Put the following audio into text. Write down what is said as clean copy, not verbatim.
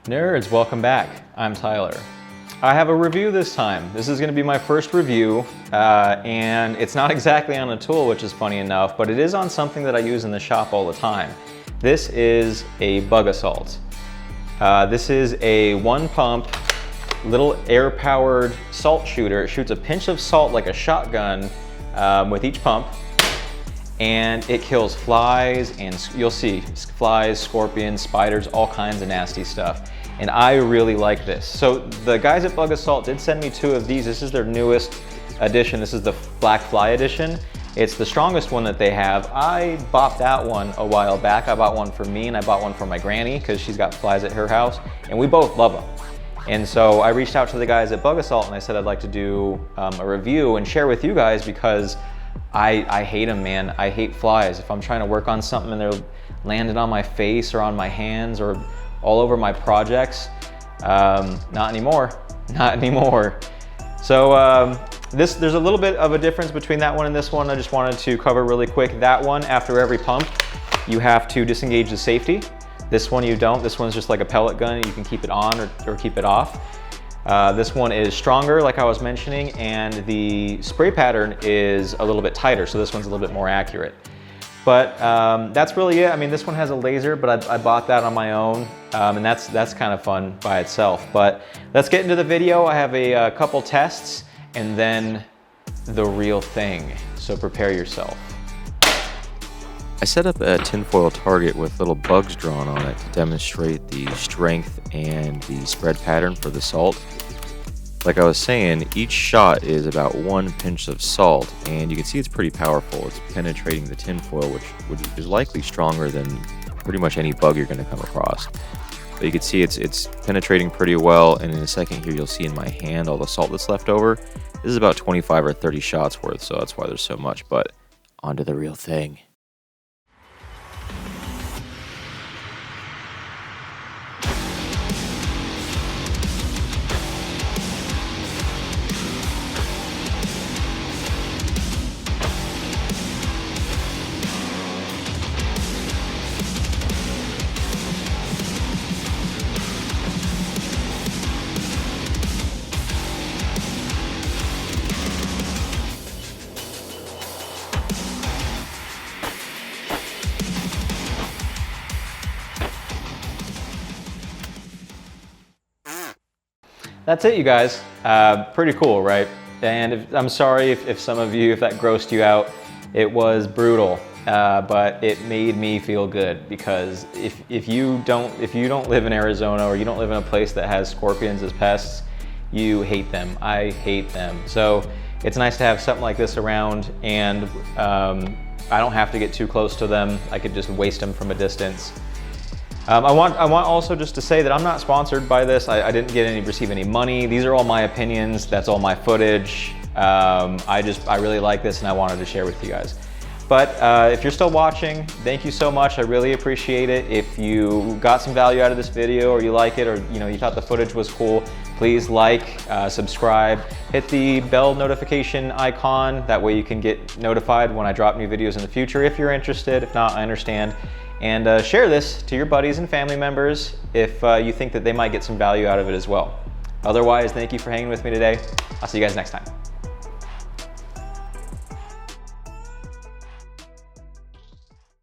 Nerds, welcome back. I'm Tyler. I have a review this time. This is going to be my first review, and it's not exactly on a tool, which is funny enough, but it is on something that I use in the shop all the time. This is a bug assault. This is a one pump, little air-powered salt shooter. It shoots a pinch of salt like a shotgun with each pump, and it kills flies, and you'll see flies, scorpions, spiders, all kinds of nasty stuff. And I really like this. So the guys at Bug Assault did send me 2 of these. This is their newest edition. This is the Black Fly edition. It's the strongest one that they have. I bought that one a while back. I bought one for me and I bought one for my granny because she's got flies at her house, and we both love them. And so I reached out to the guys at Bug Assault and I said I'd like to do a review and share with you guys because I hate them, man. I hate flies. If I'm trying to work on something and they're landing on my face or on my hands or all over my projects, not anymore, not anymore. So there's a little bit of a difference between that one and this one. I just wanted to cover really quick. That one, after every pump, you have to disengage the safety. This one you don't. This one's just like a pellet gun. You can keep it on or keep it off. This one is stronger, like I was mentioning, and the spray pattern is a little bit tighter, so this one's a little bit more accurate. But that's really it. I mean, this one has a laser, but I bought that on my own, and that's kind of fun by itself. But let's get into the video. I have a couple tests, and then the real thing. So prepare yourself. I set up a tinfoil target with little bugs drawn on it to demonstrate the strength and the spread pattern for the salt. Like I was saying, each shot is about 1 pinch of salt, and you can see it's pretty powerful. It's penetrating the tinfoil, which is likely stronger than pretty much any bug you're going to come across. But you can see it's penetrating pretty well, and in a second here you'll see in my hand all the salt that's left over. This is about 25 or 30 shots worth, so that's why there's so much, but on to the real thing. That's it, you guys. Pretty cool, right? And I'm sorry if some of you, if that grossed you out. It was brutal, but it made me feel good because if you don't live in Arizona or you don't live in a place that has scorpions as pests, you hate them. I hate them. So it's nice to have something like this around, and I don't have to get too close to them. I could just waste them from a distance. I want also just to say that I'm not sponsored by this. I didn't receive any money. These are all my opinions. That's all my footage. I really like this and I wanted to share with you guys. But if you're still watching, thank you so much. I really appreciate it. If you got some value out of this video or you like it, or you thought the footage was cool, please like, subscribe, hit the bell notification icon. That way you can get notified when I drop new videos in the future if you're interested. If not, I understand. And share this to your buddies and family members if you think that they might get some value out of it as well. Otherwise, thank you for hanging with me today. I'll see you guys next time.